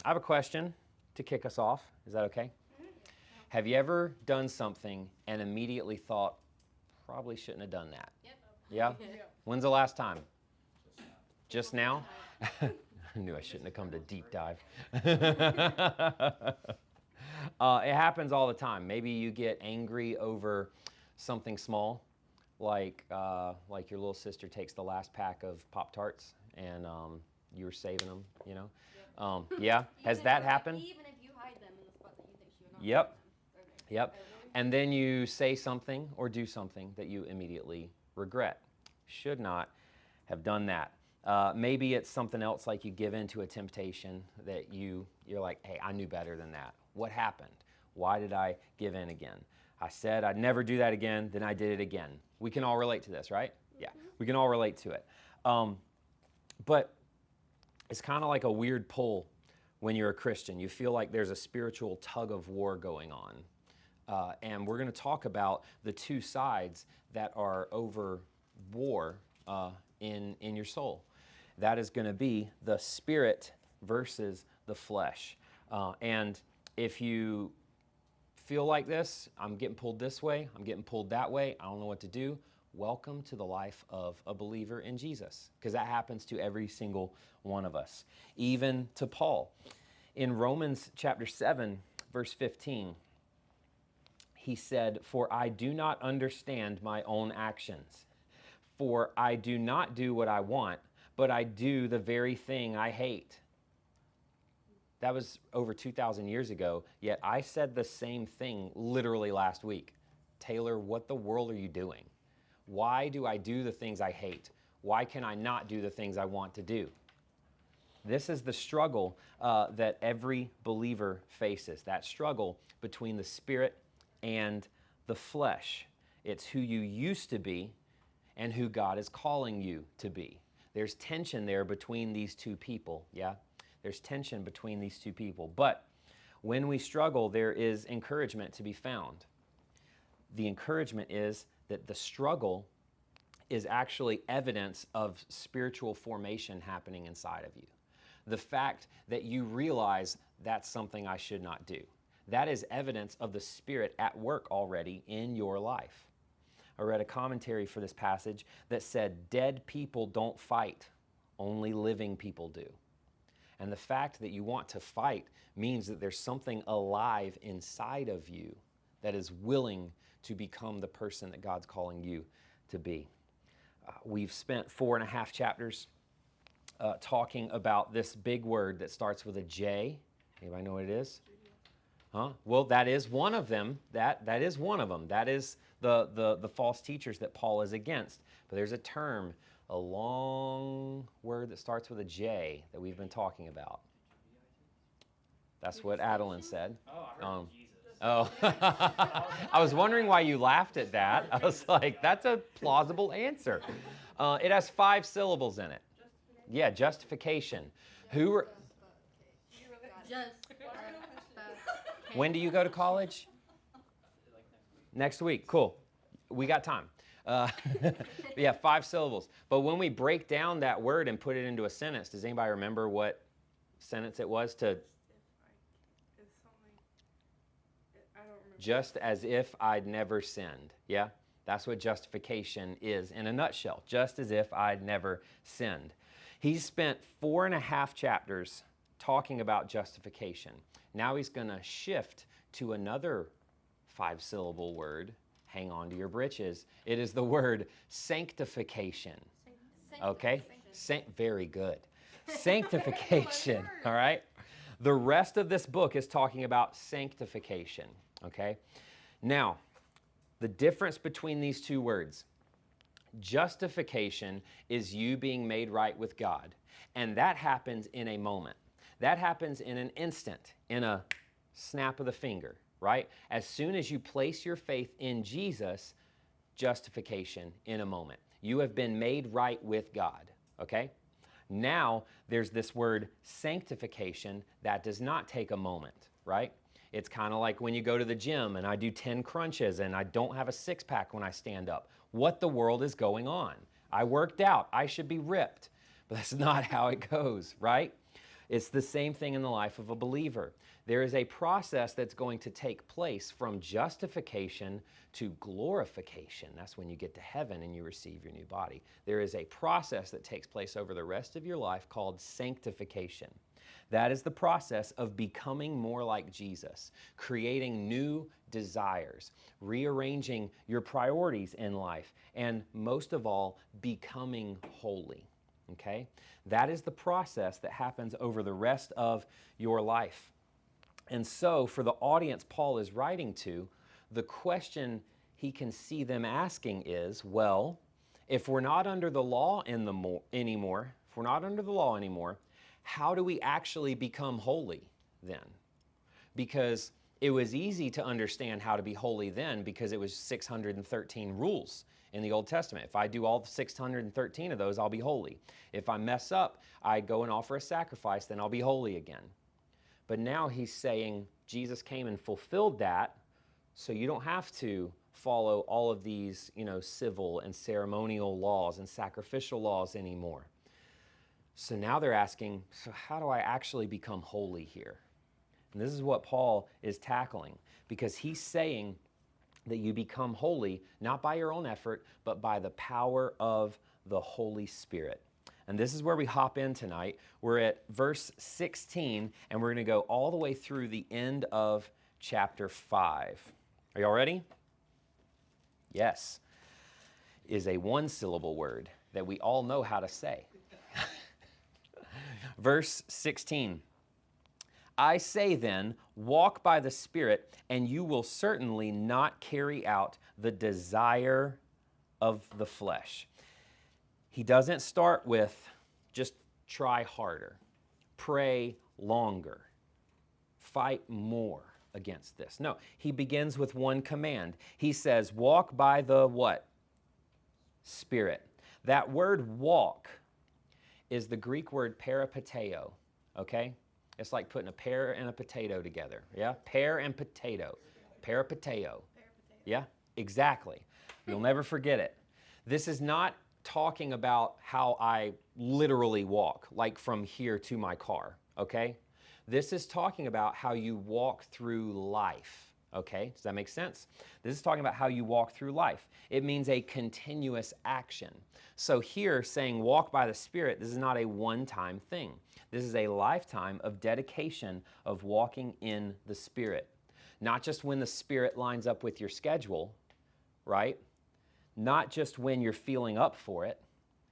I have a question to kick us off. Is that okay? Have you ever done something and immediately thought, probably shouldn't have done that? Yep. Yeah? When's the last time? Just now? I knew I shouldn't have come to deep dive. It happens all the time. Maybe you get angry over something small, like your little sister takes the last pack of Pop-Tarts and you were saving them, you know? Yeah, has that happened? Even if you hide them in the spot that you think she would not Yep. hide them. Okay. Yep. And then you say something or do something that you immediately regret. Should not have done that. Maybe it's something else, like you give in to a temptation that you're like, hey, I knew better than that. What happened? Why did I give in again? I said I'd never do that again, then I did it again. We can all relate to this, right? Yeah, we can all relate to it. But it's kind of like a weird pull when you're a Christian. You feel like there's a spiritual tug of war going on. And we're going to talk about the two sides that are over war in your soul. That is going to be the spirit versus the flesh. And if you feel like this, I'm getting pulled this way, I'm getting pulled that way, I don't know what to do, welcome to the life of a believer in Jesus, because that happens to every single one of us, even to Paul. In Romans chapter 7, verse 15, he said, "For I do not understand my own actions. For I do not do what I want, but I do the very thing I hate." That was over 2,000 years ago, yet I said the same thing literally last week. Taylor, what the world are you doing? Why do I do the things I hate? Why can I not do the things I want to do? This is the struggle that every believer faces, that struggle between the spirit and the flesh. It's who you used to be and who God is calling you to be. There's tension there between these two people, yeah? There's tension between these two people. But when we struggle, there is encouragement to be found. The encouragement is that the struggle is actually evidence of spiritual formation happening inside of you. The fact that you realize that's something I should not do. That is evidence of the Spirit at work already in your life. I read a commentary for this passage that said, dead people don't fight, only living people do. And the fact that you want to fight means that there's something alive inside of you that is willing to become the person that God's calling you to be. We've spent 4.5 chapters talking about this big word that starts with a J. Anybody know what it is? Huh? Well, that is one of them. That is one of them. That is the false teachers that Paul is against. But there's a term, a long word that starts with a J that we've been talking about. That's what Adeline said. Oh, I heard Jesus. Oh, I was wondering why you laughed at that. I was like, that's a plausible answer. It has 5 syllables in it. Yeah, justification. Who are... When do you go to college? Next week. Cool. We got time. Yeah, 5 syllables. But when we break down that word and put it into a sentence, does anybody remember what sentence it was to... Just as if I'd never sinned. Yeah? That's what justification is in a nutshell. Just as if I'd never sinned. He's spent 4.5 chapters talking about justification. Now he's going to shift to another 5-syllable word. Hang on to your britches. It is the word sanctification. Okay? Very good. Sanctification. All right? The rest of this book is talking about sanctification. Okay? Now, the difference between these two words. Justification is you being made right with God. And that happens in a moment. That happens in an instant, in a snap of the finger, right? As soon as you place your faith in Jesus, justification in a moment. You have been made right with God, okay? Now, there's this word sanctification that does not take a moment, right? It's kind of like when you go to the gym and I do 10 crunches and I don't have a 6-pack when I stand up. What the world is going on? I worked out. I should be ripped. But that's not how it goes, right? It's the same thing in the life of a believer. There is a process that's going to take place from justification to glorification. That's when you get to heaven and you receive your new body. There is a process that takes place over the rest of your life called sanctification. That is the process of becoming more like Jesus, creating new desires, rearranging your priorities in life, and most of all, becoming holy. Okay? That is the process that happens over the rest of your life. And so, for the audience Paul is writing to, the question he can see them asking is, well, if we're not under the law anymore, how do we actually become holy then? Because it was easy to understand how to be holy then because it was 613 rules in the Old Testament. If I do all 613 of those, I'll be holy. If I mess up, I go and offer a sacrifice, then I'll be holy again. But now he's saying Jesus came and fulfilled that, so you don't have to follow all of these, civil and ceremonial laws and sacrificial laws anymore. So now they're asking, so how do I actually become holy here? And this is what Paul is tackling, because he's saying that you become holy not by your own effort, but by the power of the Holy Spirit. And this is where we hop in tonight. We're at verse 16, and we're going to go all the way through the end of chapter 5. Are y'all ready? Yes. Is a one-syllable word that we all know how to say. Verse 16. I say then, walk by the Spirit, and you will certainly not carry out the desire of the flesh. He doesn't start with just try harder, pray longer, fight more against this. No, he begins with one command. He says, walk by the what? Spirit. That word walk is the Greek word peripateo, okay? It's like putting a pear and a potato together, yeah? Pear and potato, peripateo. Yeah, exactly. You'll never forget it. This is not talking about how I literally walk, like from here to my car, okay? This is talking about how you walk through life, okay? Does that make sense? This is talking about how you walk through life. It means a continuous action. So here, saying walk by the Spirit, this is not a one-time thing. This is a lifetime of dedication of walking in the Spirit. Not just when the Spirit lines up with your schedule, right? Not just when you're feeling up for it.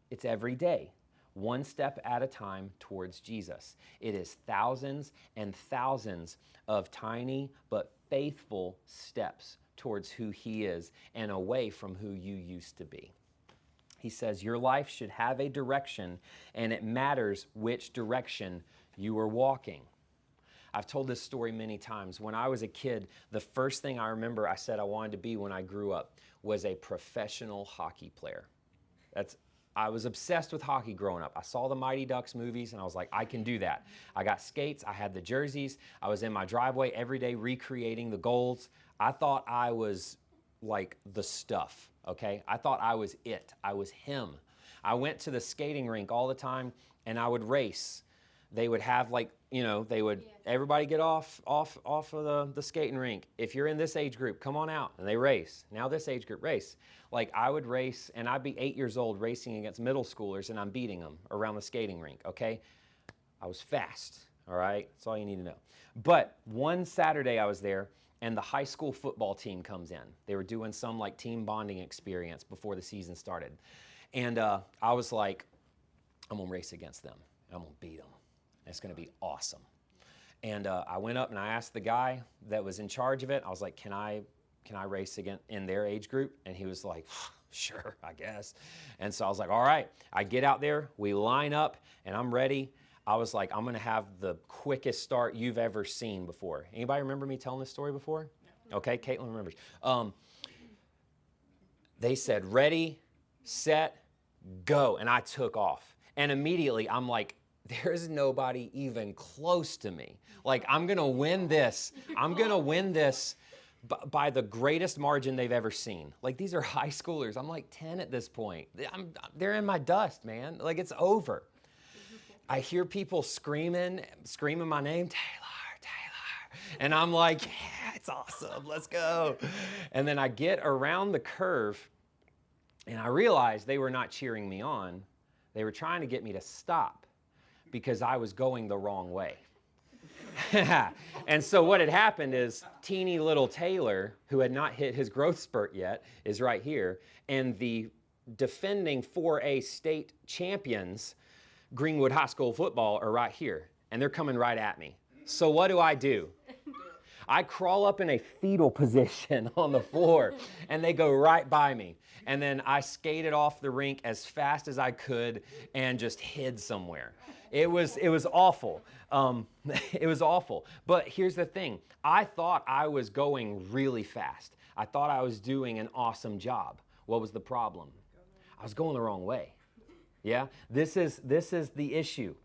It's every day, one step at a time towards Jesus. It is thousands and thousands of tiny but faithful steps towards who He is and away from who you used to be. He says your life should have a direction, and it matters which direction you are walking. I've told this story many times. When I was a kid, the first thing I remember I said I wanted to be when I grew up was a professional hockey player. I was obsessed with hockey growing up. I saw the Mighty Ducks movies, and I was like, I can do that. I got skates. I had the jerseys. I was in my driveway every day recreating the goals. I thought I was like the stuff, okay? I thought I was it. I was him. I went to the skating rink all the time, and I would race. They would have everybody get off of the skating rink. If you're in this age group, come on out. And they race. Now this age group race. Like I would race, and I'd be 8 years old racing against middle schoolers, and I'm beating them around the skating rink, okay? I was fast, all right? That's all you need to know. But one Saturday I was there, and the high school football team comes in. They were doing some like team bonding experience before the season started. And I was like, I'm going to race against them. I'm going to beat them. It's going to be awesome. And I went up and I asked the guy that was in charge of it. I was like, can I race again in their age group? And he was like, sure, I guess. And so I was like, all right. I get out there, we line up, and I'm ready. I was like, I'm going to have the quickest start you've ever seen before. Anybody remember me telling this story before? No. Okay, Caitlin remembers. They said, ready, set, go. And I took off. And immediately I'm like, there's nobody even close to me. Like, I'm going to win this. I'm going to win this by the greatest margin they've ever seen. Like, these are high schoolers. I'm like 10 at this point. They're in my dust, man. Like, it's over. I hear people screaming my name, Taylor. And I'm like, yeah, it's awesome. Let's go. And then I get around the curve and I realized they were not cheering me on. They were trying to get me to stop because I was going the wrong way. And so what had happened is teeny little Taylor, who had not hit his growth spurt yet, is right here. And the defending 4A state champions, Greenwood High School football, are right here. And they're coming right at me. So what do? I crawl up in a fetal position on the floor, and they go right by me. And then I skated off the rink as fast as I could and just hid somewhere. It was awful. It was awful. But here's the thing. I thought I was going really fast. I thought I was doing an awesome job. What was the problem? I was going the wrong way. Yeah? This is the issue.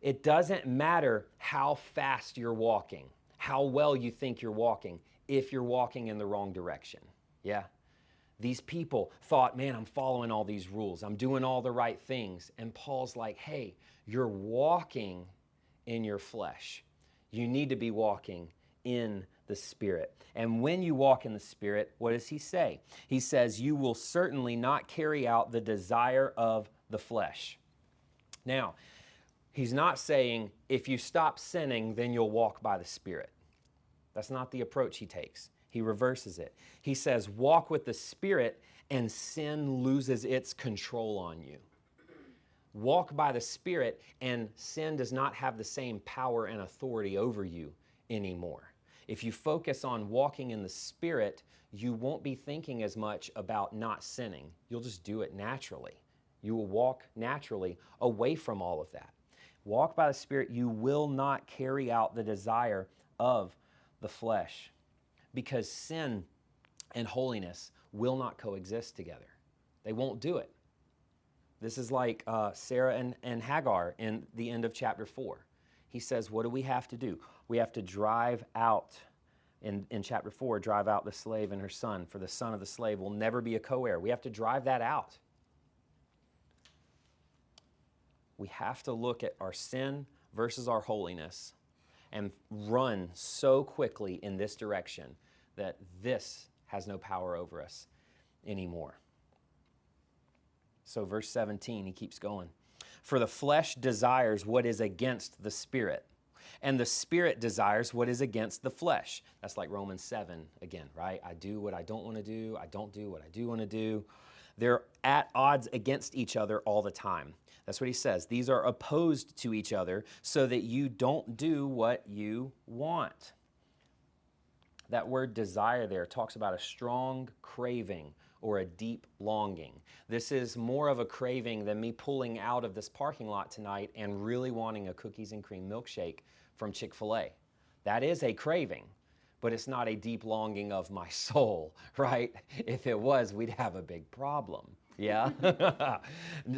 It doesn't matter how fast you're walking, how well you think you're walking, if you're walking in the wrong direction. Yeah? These people thought, man, I'm following all these rules. I'm doing all the right things. And Paul's like, hey, you're walking in your flesh. You need to be walking in the Spirit. And when you walk in the Spirit, what does he say? He says, you will certainly not carry out the desire of the flesh. Now, he's not saying if you stop sinning, then you'll walk by the Spirit. That's not the approach he takes. He reverses it. He says, walk with the Spirit and sin loses its control on you. Walk by the Spirit and sin does not have the same power and authority over you anymore. If you focus on walking in the Spirit, you won't be thinking as much about not sinning. You'll just do it naturally. You will walk naturally away from all of that. Walk by the Spirit, you will not carry out the desire of the flesh, because sin and holiness will not coexist together. They won't do it. This is like Sarah and Hagar in the end of chapter 4. He says, what do we have to do? We have to drive out, in chapter 4, drive out the slave and her son, for the son of the slave will never be a co-heir. We have to drive that out. We have to look at our sin versus our holiness and run so quickly in this direction that this has no power over us anymore. So verse 17, he keeps going. For the flesh desires what is against the Spirit, and the Spirit desires what is against the flesh. That's like Romans 7 again, right? I do what I don't want to do. I don't do what I do want to do. They're at odds against each other all the time. That's what he says. These are opposed to each other so that you don't do what you want. That word desire there talks about a strong craving or a deep longing. This is more of a craving than me pulling out of this parking lot tonight and really wanting a cookies and cream milkshake from Chick-fil-A. That is a craving, but it's not a deep longing of my soul, right? If it was, we'd have a big problem. Yeah?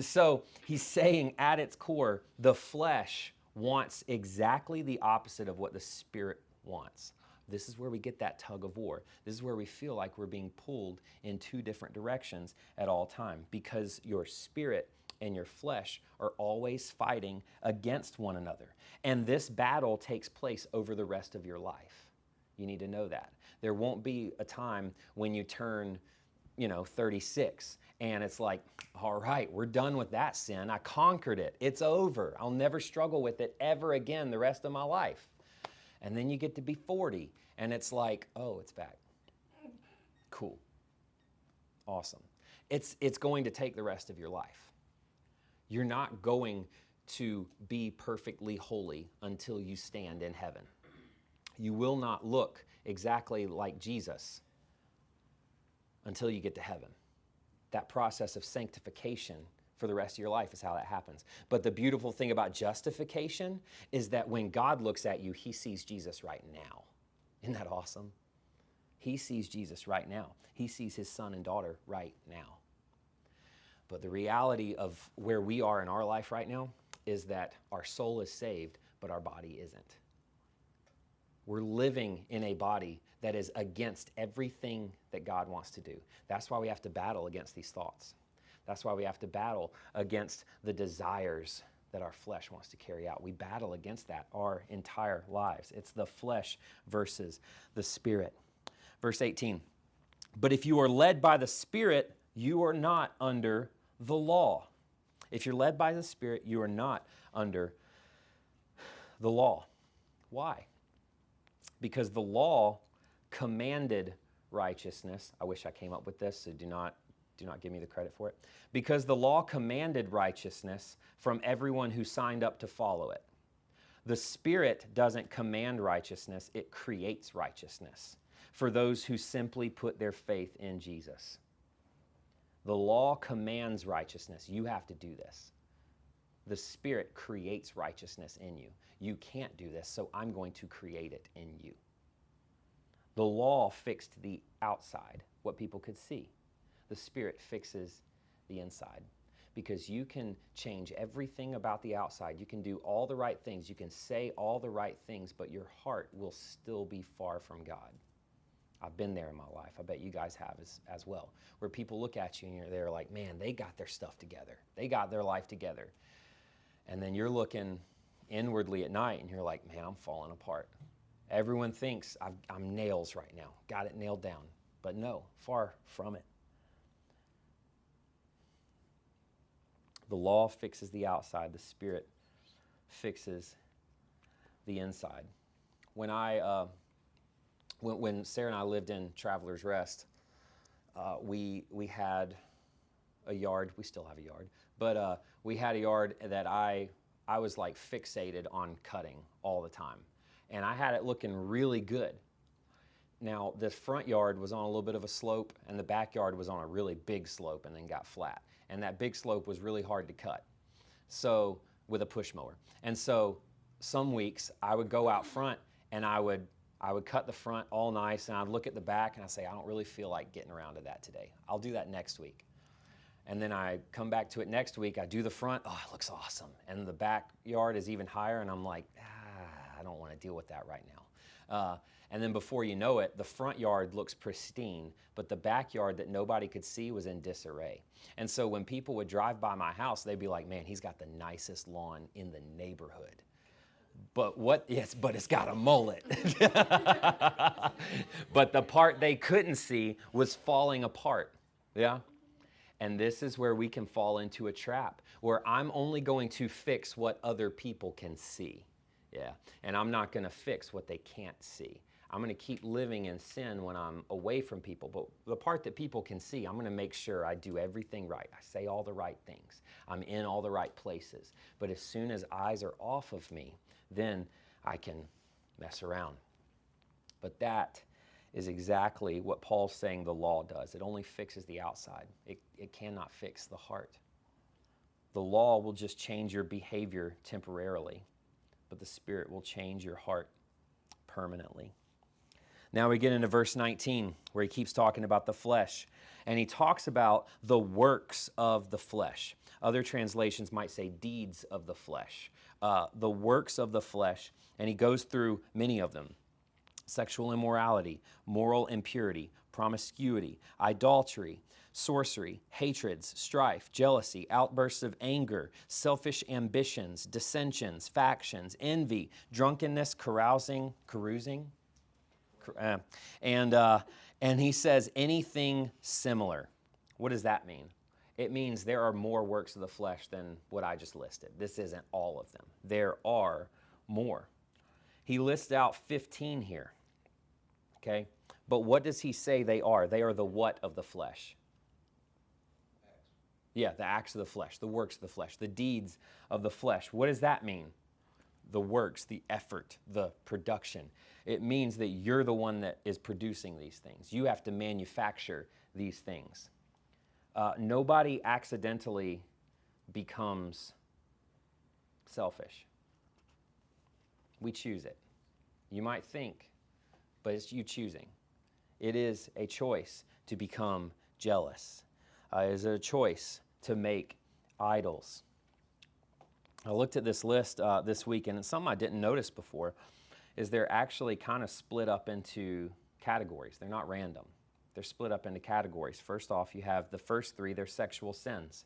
So he's saying at its core, the flesh wants exactly the opposite of what the Spirit wants. This is where we get that tug of war. This is where we feel like we're being pulled in two different directions at all time, because your spirit and your flesh are always fighting against one another. And this battle takes place over the rest of your life. You need to know that. There won't be a time when you turn, 36 and it's like, all right, we're done with that sin. I conquered it. It's over. I'll never struggle with it ever again the rest of my life. And then you get to be 40 and it's like, oh, it's back. Cool. Awesome. It's going to take the rest of your life. You're not going to be perfectly holy until you stand in heaven. You will not look exactly like Jesus until you get to heaven. That process of sanctification for the rest of your life is how that happens. But the beautiful thing about justification is that when God looks at you, he sees Jesus right now. Isn't that awesome? He sees Jesus right now. He sees his son and daughter right now. But the reality of where we are in our life right now is that our soul is saved, but our body isn't. We're living in a body that is against everything that God wants to do. That's why we have to battle against these thoughts. That's why we have to battle against the desires that our flesh wants to carry out. We battle against that our entire lives. It's the flesh versus the Spirit. Verse 18, but if you are led by the Spirit, you are not under the law. If you're led by the Spirit, you are not under the law. Why? Because the law commanded righteousness. I wish I came up with this, so do not give me the credit for it. Because the law commanded righteousness from everyone who signed up to follow it. The Spirit doesn't command righteousness, it creates righteousness for those who simply put their faith in Jesus. The law commands righteousness. You have to do this. The Spirit creates righteousness in you. You can't do this, so I'm going to create it in you. The law fixed the outside, what people could see. The Spirit fixes the inside, because you can change everything about the outside. You can do all the right things. You can say all the right things, but your heart will still be far from God. I've been there in my life. I bet you guys have as well, where people look at you and they're like, man, they got their stuff together. They got their life together. And then you're looking inwardly at night and you're like, man, I'm falling apart. Everyone thinks I'm nails right now. Got it nailed down. But no, far from it. The law fixes the outside. The Spirit fixes the inside. When Sarah and I lived in Travelers Rest, we had a yard. We still have a yard, but we had a yard that I was like fixated on cutting all the time, and I had it looking really good. Now, this front yard was on a little bit of a slope, and the backyard was on a really big slope and then got flat. And that big slope was really hard to cut, so with a push mower. And so some weeks I would go out front and I would cut the front all nice, and I'd look at the back and I'd say, I don't really feel like getting around to that today. I'll do that next week. And then I come back to it next week, I do the front, oh, it looks awesome. And the backyard is even higher, and I'm like, I don't want to deal with that right now. And then before you know it, the front yard looks pristine, but the backyard that nobody could see was in disarray. And so when people would drive by my house, they'd be like, man, he's got the nicest lawn in the neighborhood. But it's got a mullet. But the part they couldn't see was falling apart. Yeah? And this is where we can fall into a trap, where I'm only going to fix what other people can see. Yeah. And I'm not going to fix what they can't see. I'm going to keep living in sin when I'm away from people. But the part that people can see, I'm going to make sure I do everything right. I say all the right things. I'm in all the right places. But as soon as eyes are off of me, then I can mess around. But that is exactly what Paul's saying the law does. It only fixes the outside. It cannot fix the heart. The law will just change your behavior temporarily, but the Spirit will change your heart permanently. Now we get into verse 19, where he keeps talking about the flesh, and he talks about the works of the flesh. Other translations might say deeds of the flesh. The works of the flesh, and he goes through many of them. Sexual immorality, moral impurity, promiscuity, idolatry, sorcery, hatreds, strife, jealousy, outbursts of anger, selfish ambitions, dissensions, factions, envy, drunkenness, carousing, and he says anything similar. What does that mean? It means there are more works of the flesh than what I just listed. This isn't all of them. There are more. He lists out 15 here. Okay? But what does he say they are? They are the what of the flesh? Yeah, the acts of the flesh, the works of the flesh, the deeds of the flesh. What does that mean? The works, the effort, the production. It means that you're the one that is producing these things. You have to manufacture these things. Nobody accidentally becomes selfish. We choose it. You might think, but it's you choosing. It is a choice to become jealous. It is a choice to make idols. I looked at this list this week, and it's something I didn't notice before, is they're actually kind of split up into categories. They're not random. They're split up into categories. First off, you have the first three, they're sexual sins.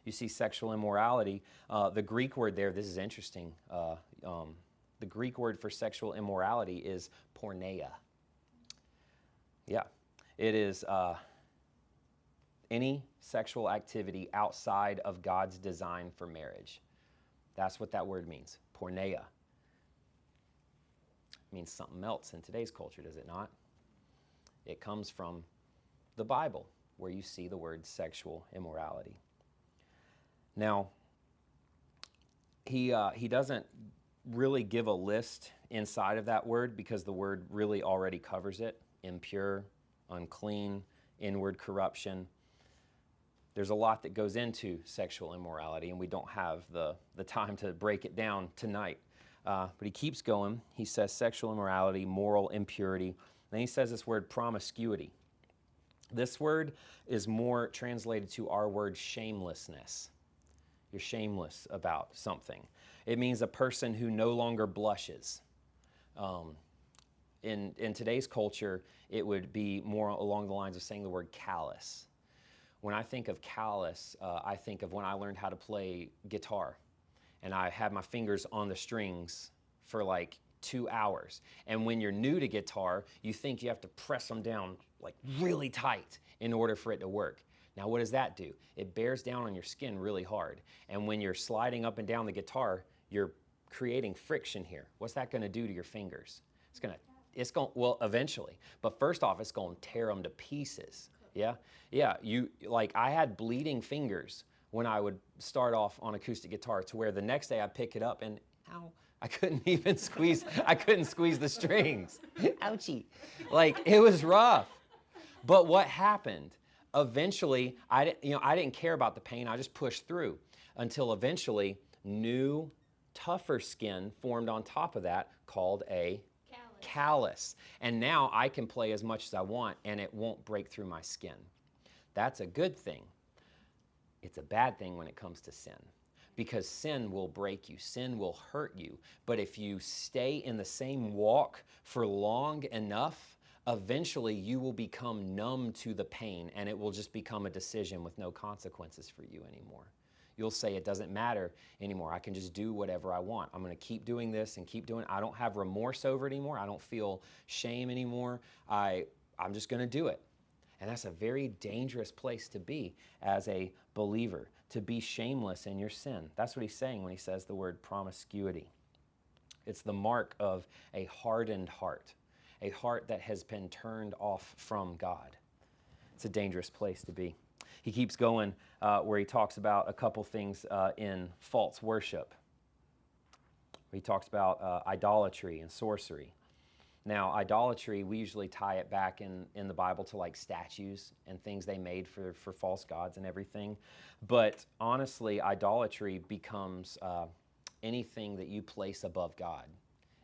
you see sexual immorality. The Greek word there, this is interesting. The Greek word for sexual immorality is porneia. Yeah, it is any sexual activity outside of God's design for marriage. That's what that word means, porneia. It means something else in today's culture, does it not? It comes from the Bible, where you see the word sexual immorality. Now, he doesn't really give a list inside of that word because the word really already covers it. Impure, unclean, inward corruption. There's a lot that goes into sexual immorality, and we don't have the time to break it down tonight. But he keeps going. He says sexual immorality, moral impurity. Then he says this word promiscuity. This word is more translated to our word shamelessness. You're shameless about something. It means a person who no longer blushes. In today's culture, it would be more along the lines of saying the word callous. When I think of callous, I think of when I learned how to play guitar. And I had my fingers on the strings for like 2 hours. And when you're new to guitar, you think you have to press them down like really tight in order for it to work. Now, what does that do? It bears down on your skin really hard. And when you're sliding up and down the guitar, you're creating friction here. What's that going to do to your fingers? It's going, well, eventually. But first off, it's going to tear them to pieces. Yeah? Yeah, I had bleeding fingers when I would start off on acoustic guitar, to where the next day I'd pick it up and, ow, I couldn't squeeze the strings. Ouchie. Like, it was rough. But what happened? Eventually, I didn't care about the pain. I just pushed through until eventually new, tougher skin formed on top of that called a callus. And now I can play as much as I want and it won't break through my skin. That's a good thing. It's a bad thing when it comes to sin, because sin will break you. Sin will hurt you. But if you stay in the same walk for long enough, eventually you will become numb to the pain, and it will just become a decision with no consequences for you anymore. You'll say, it doesn't matter anymore. I can just do whatever I want. I'm going to keep doing this and keep doing it. I don't have remorse over it anymore. I don't feel shame anymore. I'm just going to do it. And that's a very dangerous place to be as a believer, to be shameless in your sin. That's what he's saying when he says the word promiscuity. It's the mark of a hardened heart, a heart that has been turned off from God. It's a dangerous place to be. He keeps going where he talks about a couple things in false worship. He talks about idolatry and sorcery. Now, idolatry, we usually tie it back in the Bible to like statues and things they made for false gods and everything. But honestly, idolatry becomes anything that you place above God,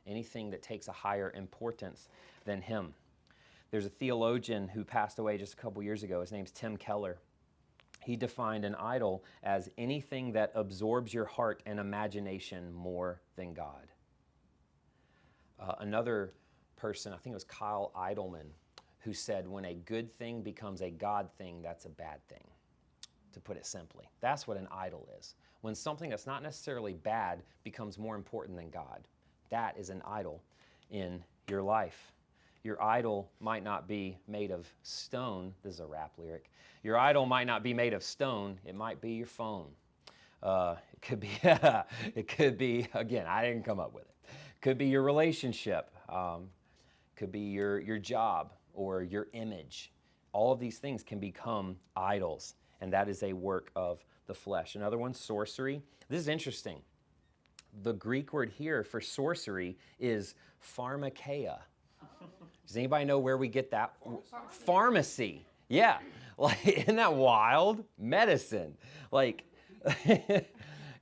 anything that takes a higher importance than Him. There's a theologian who passed away just a couple years ago. His name's Tim Keller. He defined an idol as anything that absorbs your heart and imagination more than God. Another person, I think it was Kyle Idleman, who said when a good thing becomes a God thing, that's a bad thing, to put it simply. That's what an idol is. When something that's not necessarily bad becomes more important than God, that is an idol in your life. Your idol might not be made of stone. This is a rap lyric. Your idol might not be made of stone. It might be your phone. It could be, again, I didn't come up with it. Could be your relationship. Could be your job or your image. All of these things can become idols, and that is a work of the flesh. Another one, sorcery. This is interesting. The Greek word here for sorcery is pharmakeia. Does anybody know where we get that? Pharmacy. Yeah. Like, isn't that wild? Medicine. Like,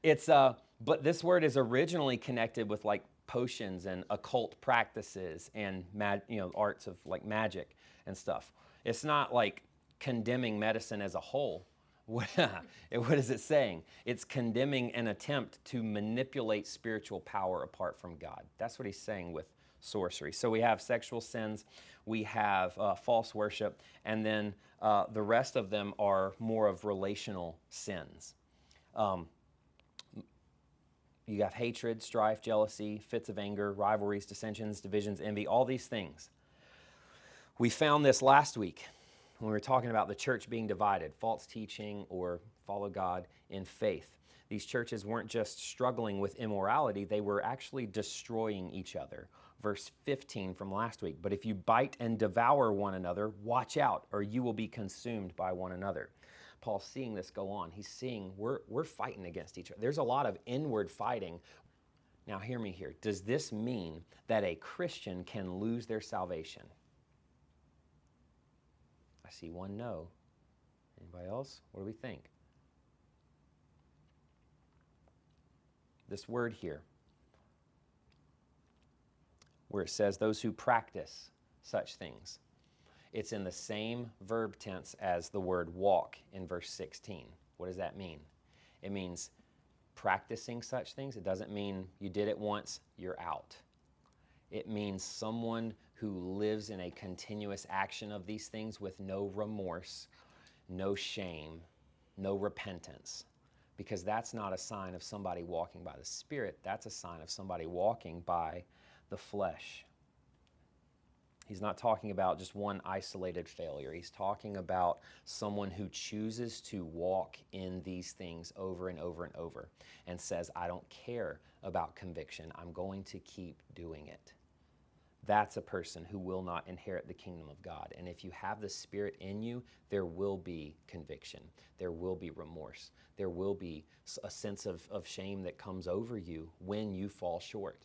it's but this word is originally connected with like potions and occult practices and arts of like magic and stuff. It's not like condemning medicine as a whole. What is it saying? It's condemning an attempt to manipulate spiritual power apart from God. That's what he's saying with sorcery. So we have sexual sins, we have false worship, and then the rest of them are more of relational sins. You have hatred, strife, jealousy, fits of anger, rivalries, dissensions, divisions, envy, all these things. We found this last week when we were talking about the church being divided, false teaching or follow God in faith. These churches weren't just struggling with immorality, they were actually destroying each other. Verse 15 from last week, but if you bite and devour one another, watch out, or you will be consumed by one another. Paul's seeing this go on. He's seeing we're fighting against each other. There's a lot of inward fighting. Now hear me here. Does this mean that a Christian can lose their salvation? I see one no. Anybody else? What do we think? This word here, where it says those who practice such things, it's in the same verb tense as the word walk in verse 16. What does that mean? It means practicing such things. It doesn't mean you did it once, you're out. It means someone who lives in a continuous action of these things with no remorse, no shame, no repentance. Because that's not a sign of somebody walking by the Spirit. That's a sign of somebody walking by the flesh. He's not talking about just one isolated failure. He's talking about someone who chooses to walk in these things over and over and over and says, I don't care about conviction. I'm going to keep doing it. That's a person who will not inherit the kingdom of God. And if you have the Spirit in you, there will be conviction. There will be remorse. There will be a sense of shame that comes over you when you fall short.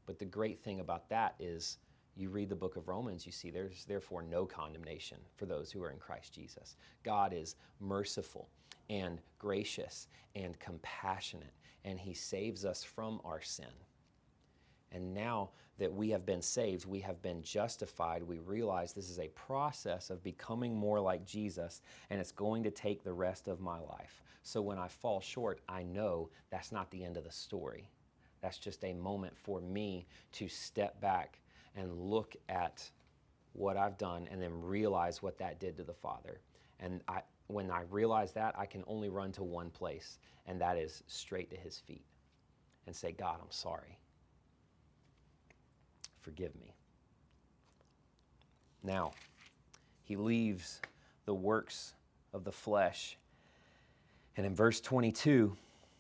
But the great thing about that is you read the book of Romans, you see there's therefore no condemnation for those who are in Christ Jesus. God is merciful and gracious and compassionate, and He saves us from our sin. And now that we have been saved, we have been justified, we realize this is a process of becoming more like Jesus, and it's going to take the rest of my life. So when I fall short, I know that's not the end of the story. That's just a moment for me to step back and look at what I've done and then realize what that did to the Father. And when I realize that, I can only run to one place, and that is straight to His feet and say, God, I'm sorry. Forgive me. Now, he leaves the works of the flesh. And in verse 22,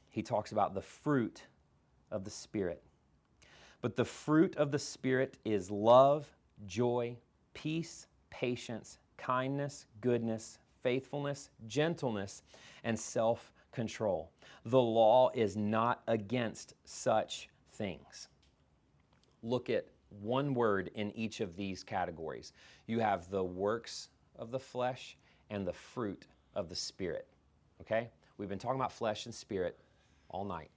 he talks about the fruit of the Spirit. But the fruit of the Spirit is love, joy, peace, patience, kindness, goodness, faithfulness, gentleness, and self-control. The law is not against such things. Look at one word in each of these categories. You have the works of the flesh and the fruit of the Spirit. Okay? We've been talking about flesh and spirit all night.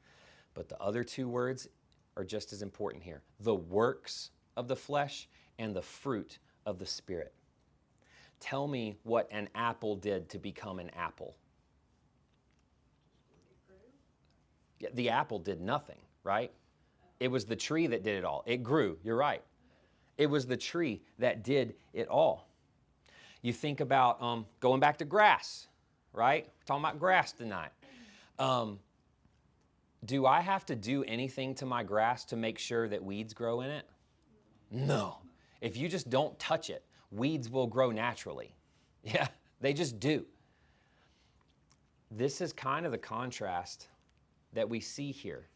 But the other two words are just as important here. The works of the flesh and the fruit of the Spirit. Tell me what an apple did to become an apple. Yeah, the apple did nothing, right? It was the tree that did it all. It grew, you're right. It was the tree that did it all. You think about going back to grass, right? We're talking about grass tonight. Do I have to do anything to my grass to make sure that weeds grow in it? No. If you just don't touch it, weeds will grow naturally. Yeah, they just do. This is kind of the contrast that we see here.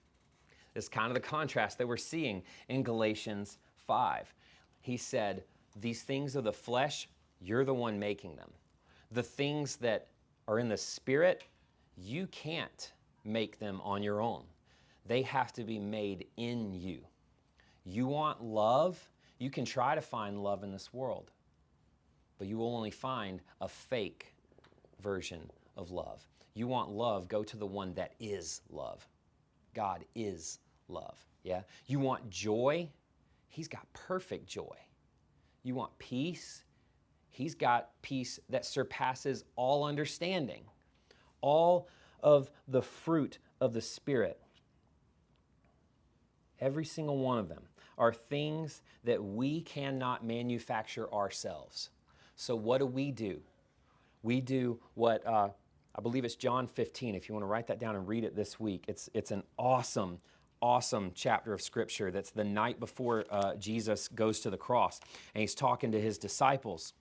This is kind of the contrast that we're seeing in Galatians 5. He said, these things of the flesh, you're the one making them. The things that are in the Spirit, you can't make them on your own. They have to be made in you. You want love? You can try to find love in this world, but you will only find a fake version of love. You want love, go to the one that is love. God is love, yeah? You want joy? He's got perfect joy. You want peace? He's got peace that surpasses all understanding. All of the fruit of the Spirit, every single one of them, are things that we cannot manufacture ourselves. So what do? We do what I believe it's John 15. If you want to write that down and read it this week, it's an awesome chapter of Scripture. That's the night before Jesus goes to the cross, and he's talking to his disciples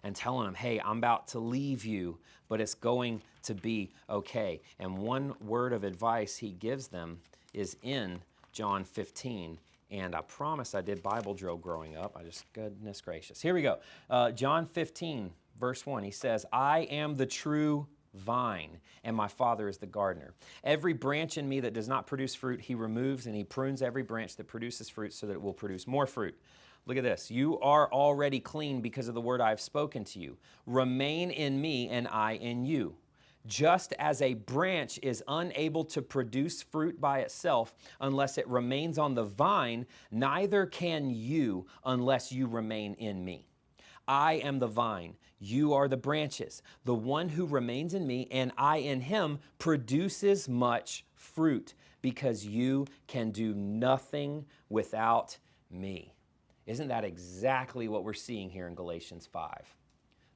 and telling them, hey, I'm about to leave you, but it's going to be okay. And one word of advice he gives them is in John 15. And I promise I did Bible drill growing up. Goodness gracious. Here we go. John 15, verse 1, he says, I am the true vine, and my Father is the gardener. Every branch in me that does not produce fruit, he removes, and he prunes every branch that produces fruit so that it will produce more fruit. Look at this. You are already clean because of the word I have spoken to you. Remain in me, and I in you. Just as a branch is unable to produce fruit by itself unless it remains on the vine, neither can you unless you remain in me. I am the vine, you are the branches. The one who remains in me and I in him produces much fruit, because you can do nothing without me. Isn't that exactly what we're seeing here in Galatians 5?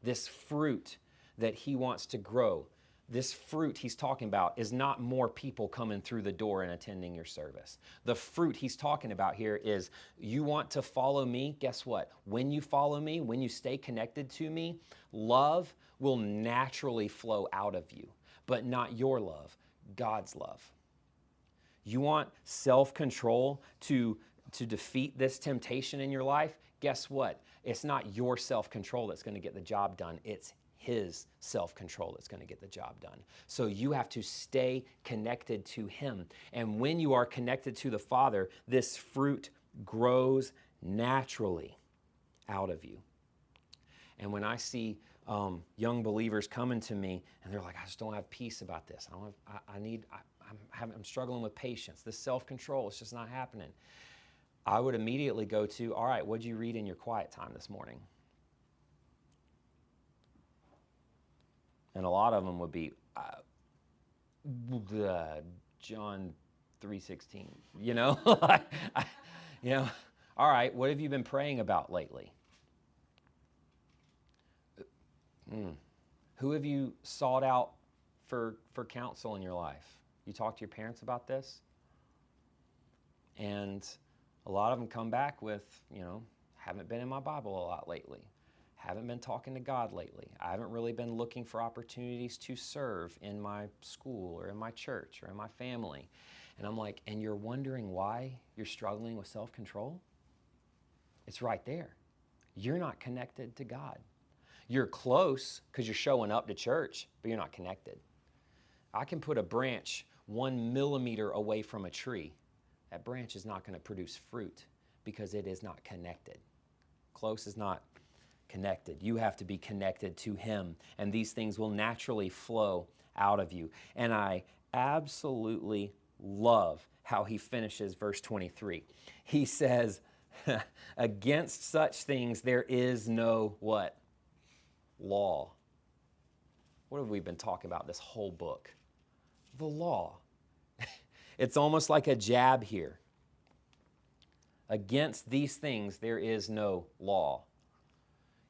This fruit that he wants to grow, this fruit he's talking about is not more people coming through the door and attending your service. The fruit he's talking about here is, you want to follow me? Guess what? When you follow me, when you stay connected to me, love will naturally flow out of you, but not your love, God's love. You want self-control to defeat this temptation in your life? Guess what? It's not your self-control that's going to get the job done. It's his self-control that's going to get the job done. So you have to stay connected to him. And when you are connected to the Father, this fruit grows naturally out of you. And when I see young believers coming to me and they're like, I just don't have peace about this. I'm struggling with patience. This self-control is just not happening. I would immediately go to, all right, what'd you read in your quiet time this morning? And a lot of them would be John 3:16. All right, what have you been praying about lately? Who have you sought out for counsel in your life? You talked to your parents about this? And a lot of them come back with, haven't been in my Bible a lot lately. Haven't been talking to God lately. I haven't really been looking for opportunities to serve in my school or in my church or in my family. And I'm like, and you're wondering why you're struggling with self-control? It's right there. You're not connected to God. You're close because you're showing up to church, but you're not connected. I can put a branch 1 millimeter away from a tree. That branch is not going to produce fruit because it is not connected. Close is not connected. You have to be connected to him, and these things will naturally flow out of you. And I absolutely love how he finishes verse 23. He says, against such things there is no what? Law. What have we been talking about this whole book? The law. It's almost like a jab here. Against these things there is no law.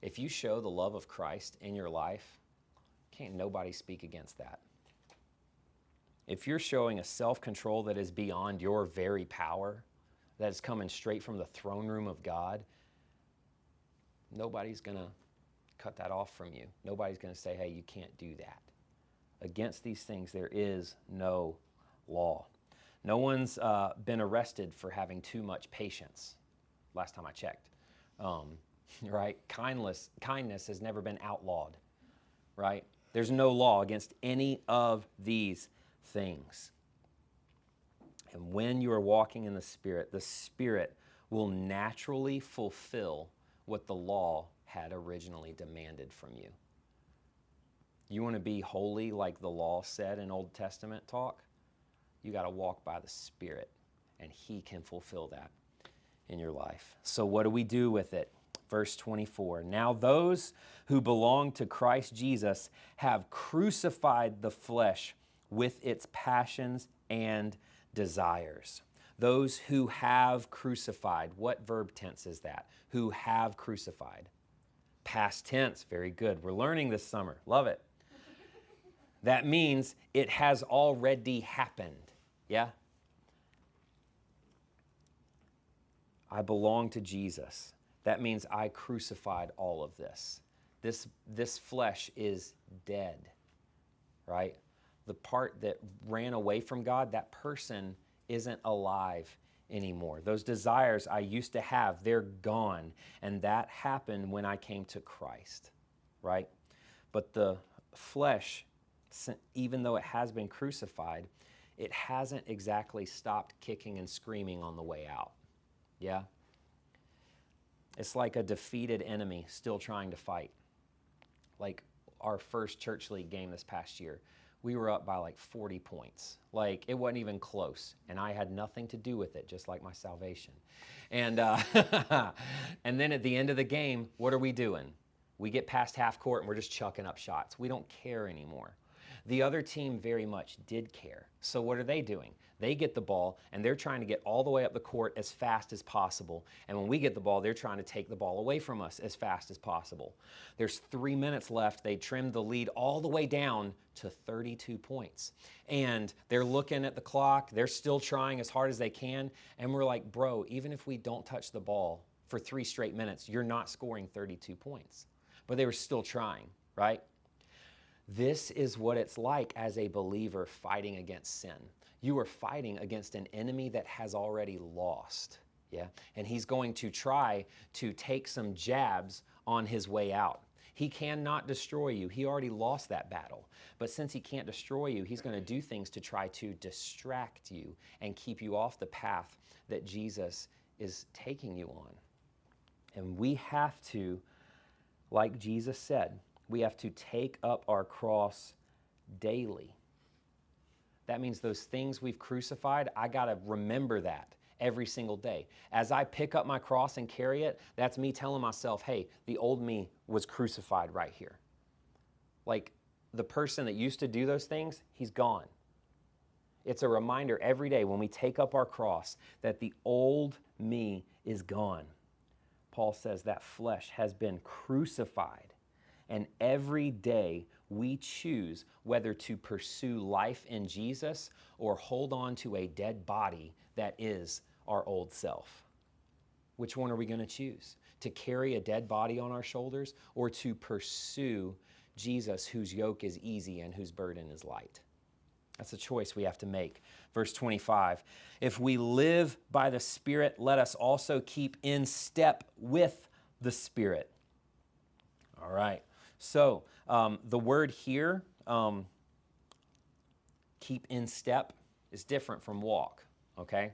If you show the love of Christ in your life, can't nobody speak against that. If you're showing a self-control that is beyond your very power, that is coming straight from the throne room of God, nobody's going to cut that off from you. Nobody's going to say, hey, you can't do that. Against these things, there is no law. No one's been arrested for having too much patience, last time I checked. Right? Kindness has never been outlawed, right? There's no law against any of these things. And when you are walking in the Spirit will naturally fulfill what the law had originally demanded from you. You want to be holy like the law said in Old Testament talk? You got to walk by the Spirit, and he can fulfill that in your life. So what do we do with it? Verse 24, now those who belong to Christ Jesus have crucified the flesh with its passions and desires. Those who have crucified, what verb tense is that? Who have crucified. Past tense, very good. We're learning this summer, love it. That means it has already happened. Yeah? I belong to Jesus. That means I crucified all of this. This flesh is dead, right? The part that ran away from God, that person isn't alive anymore. Those desires I used to have, they're gone. And that happened when I came to Christ, right? But the flesh, even though it has been crucified, it hasn't exactly stopped kicking and screaming on the way out. Yeah? It's like a defeated enemy still trying to fight. Like our first church league game this past year, we were up by like 40 points. Like it wasn't even close. And I had nothing to do with it, just like my salvation. And, and then at the end of the game, what are we doing? We get past half court and we're just chucking up shots. We don't care anymore. The other team very much did care. So what are they doing? They get the ball and they're trying to get all the way up the court as fast as possible. And when we get the ball, they're trying to take the ball away from us as fast as possible. There's 3 minutes left. They trimmed the lead all the way down to 32 points. And they're looking at the clock. They're still trying as hard as they can. And we're like, bro, even if we don't touch the ball for 3 straight minutes, you're not scoring 32 points. But they were still trying, right? This is what it's like as a believer fighting against sin. You are fighting against an enemy that has already lost, yeah? And he's going to try to take some jabs on his way out. He cannot destroy you. He already lost that battle. But since he can't destroy you, he's going to do things to try to distract you and keep you off the path that Jesus is taking you on. And we have to, like Jesus said, we have to take up our cross daily. That means those things we've crucified, I got to remember that every single day. As I pick up my cross and carry it, that's me telling myself, hey, the old me was crucified right here. Like the person that used to do those things, he's gone. It's a reminder every day when we take up our cross that the old me is gone. Paul says that flesh has been crucified. And every day we choose whether to pursue life in Jesus or hold on to a dead body that is our old self. Which one are we going to choose? To carry a dead body on our shoulders or to pursue Jesus, whose yoke is easy and whose burden is light? That's a choice we have to make. Verse 25, if we live by the Spirit, let us also keep in step with the Spirit. All right. So the word here, keep in step, is different from walk, okay?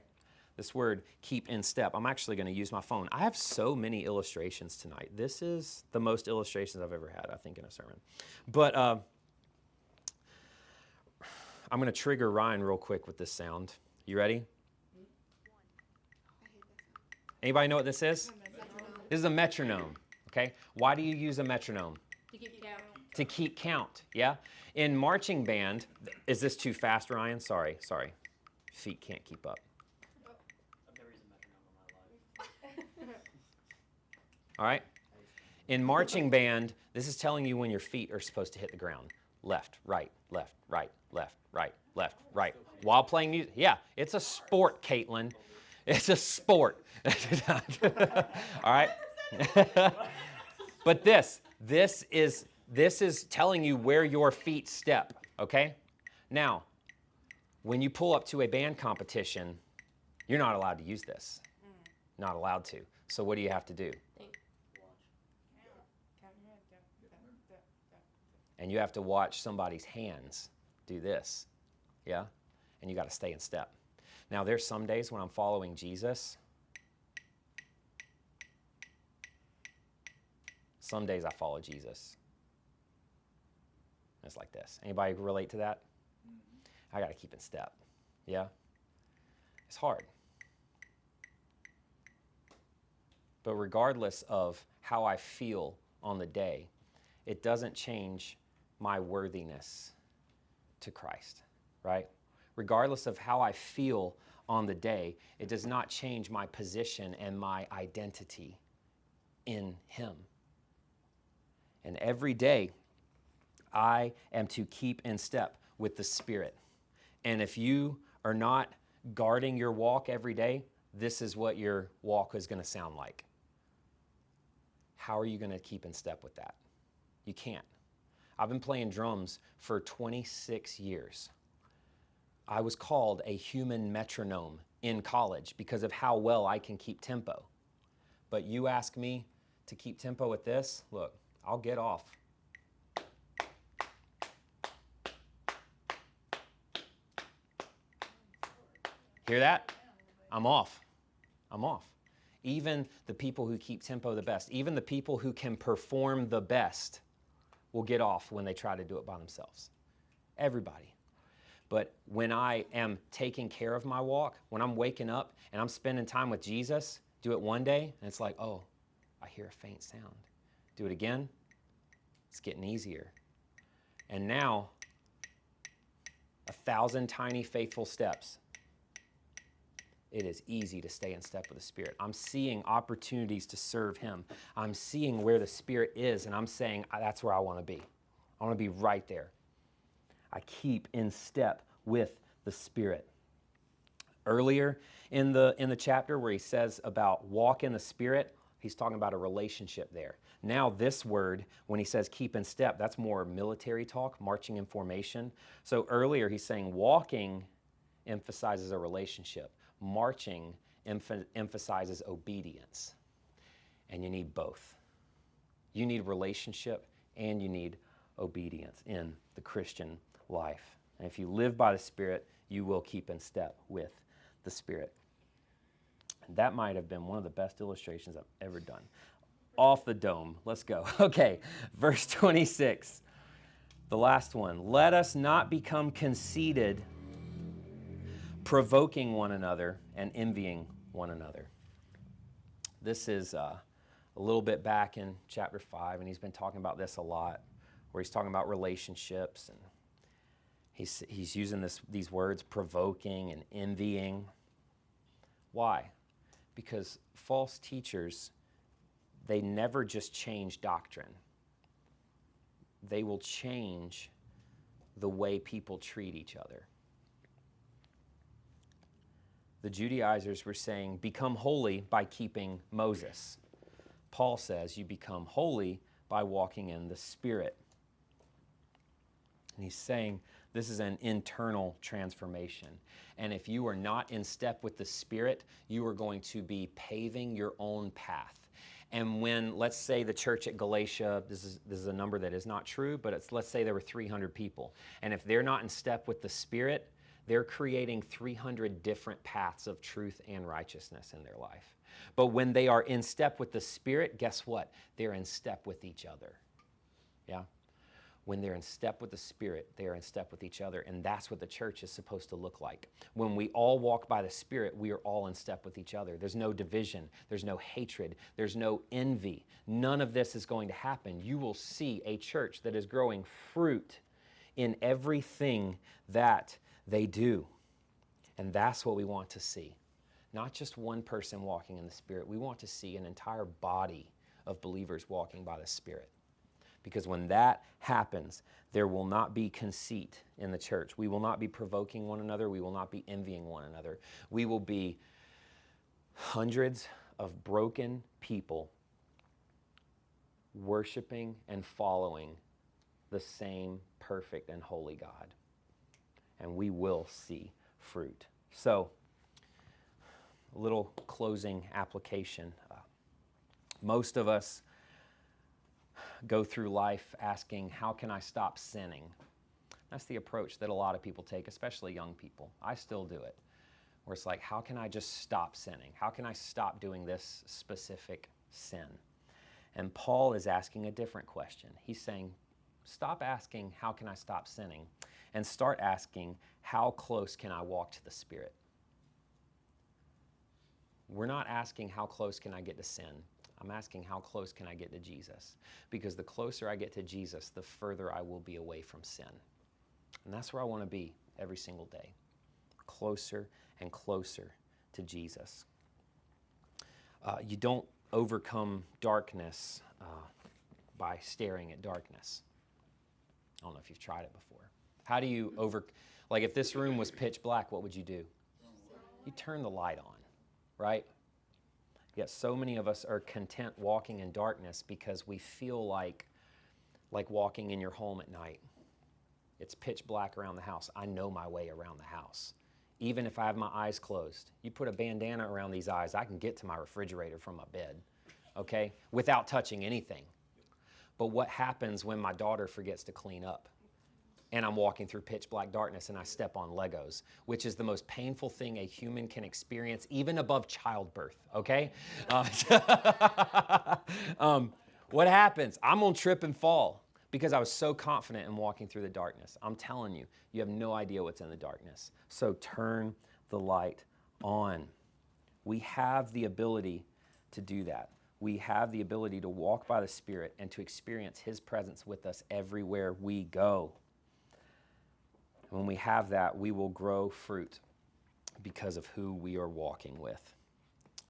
This word, keep in step. I'm actually going to use my phone. I have so many illustrations tonight. This is the most illustrations I've ever had, I think, in a sermon. But I'm going to trigger Ryan real quick with this sound. You ready? Anybody know what this is? This is a metronome, okay? Why do you use a metronome? To keep count. To keep count, yeah? In marching band, is this too fast, Ryan? Sorry. Feet can't keep up. I've never used a metronome in my life. All right? In marching band, this is telling you when your feet are supposed to hit the ground. Left, right, left, right, left, right, left, right. While playing music. Yeah, it's a sport, Caitlin. It's a sport. All right? But this is telling you where your feet step, okay? Now, when you pull up to a band competition, you're not allowed to use this. Not allowed to. So what do you have to do? And you have to watch somebody's hands do this, yeah? And you got to stay in step. Now, there's some days when I'm following Jesus. Some days I follow Jesus. It's like this. Anybody relate to that? I got to keep in step. Yeah? It's hard. But regardless of how I feel on the day, it doesn't change my worthiness to Christ, right? Regardless of how I feel on the day, it does not change my position and my identity in Him. And every day, I am to keep in step with the Spirit. And if you are not guarding your walk every day, this is what your walk is going to sound like. How are you going to keep in step with that? You can't. I've been playing drums for 26 years. I was called a human metronome in college because of how well I can keep tempo. But you ask me to keep tempo with this, look, I'll get off. Hear that? I'm off. I'm off. Even the people who keep tempo the best, even the people who can perform the best will get off when they try to do it by themselves. Everybody. But when I am taking care of my walk, when I'm waking up and I'm spending time with Jesus, do it one day, and it's like, oh, I hear a faint sound. Do it again, it's getting easier. And now, 1,000 tiny faithful steps. It is easy to stay in step with the Spirit. I'm seeing opportunities to serve Him. I'm seeing where the Spirit is, and I'm saying, that's where I want to be. I want to be right there. I keep in step with the Spirit. Earlier in the chapter where he says about walk in the Spirit, he's talking about a relationship there. Now this word, when he says keep in step, that's more military talk, marching in formation. So earlier he's saying walking emphasizes a relationship. Marching emphasizes obedience. And you need both. You need relationship and you need obedience in the Christian life. And if you live by the Spirit, you will keep in step with the Spirit. And that might have been one of the best illustrations I've ever done. Off the dome. Let's go. Okay, verse 26. The last one. Let us not become conceited, provoking one another and envying one another. This is a little bit back in chapter 5, and he's been talking about this a lot, where he's talking about relationships, and he's using these words, provoking and envying. Why? Because false teachers, they never just change doctrine. They will change the way people treat each other. The Judaizers were saying, become holy by keeping Moses. Paul says, you become holy by walking in the Spirit. And he's saying this is an internal transformation. And if you are not in step with the Spirit, you are going to be paving your own path. And when, let's say the church at Galatia, this is a number that is not true, but let's say there were 300 people. And if they're not in step with the Spirit, they're creating 300 different paths of truth and righteousness in their life. But when they are in step with the Spirit, guess what? They're in step with each other. Yeah? When they're in step with the Spirit, they are in step with each other. And that's what the church is supposed to look like. When we all walk by the Spirit, we are all in step with each other. There's no division. There's no hatred. There's no envy. None of this is going to happen. You will see a church that is growing fruit in everything that they do. And that's what we want to see. Not just one person walking in the Spirit. We want to see an entire body of believers walking by the Spirit. Because when that happens, there will not be conceit in the church. We will not be provoking one another. We will not be envying one another. We will be hundreds of broken people worshiping and following the same perfect and holy God. And we will see fruit. So, a little closing application. Most of us go through life asking, how can I stop sinning? That's the approach that a lot of people take, especially young people. I still do it. Where it's like, how can I just stop sinning? How can I stop doing this specific sin? And Paul is asking a different question. He's saying, stop asking, how can I stop sinning? And start asking, how close can I walk to the Spirit? We're not asking, how close can I get to sin? I'm asking, how close can I get to Jesus? Because the closer I get to Jesus, the further I will be away from sin. And that's where I want to be every single day. Closer and closer to Jesus. You don't overcome darkness by staring at darkness. I don't know if you've tried it before. How do you like if this room was pitch black, what would you do? You turn the light on, right? Yet so many of us are content walking in darkness because we feel like walking in your home at night. It's pitch black around the house. I know my way around the house. Even if I have my eyes closed. You put a bandana around these eyes, I can get to my refrigerator from my bed, okay, without touching anything. But what happens when my daughter forgets to clean up? And I'm walking through pitch black darkness and I step on Legos, which is the most painful thing a human can experience, even above childbirth, okay? What happens? I'm gonna trip and fall because I was so confident in walking through the darkness. I'm telling you, you have no idea what's in the darkness. So turn the light on. We have the ability to do that. We have the ability to walk by the Spirit and to experience His presence with us everywhere we go. When we have that, we will grow fruit because of who we are walking with.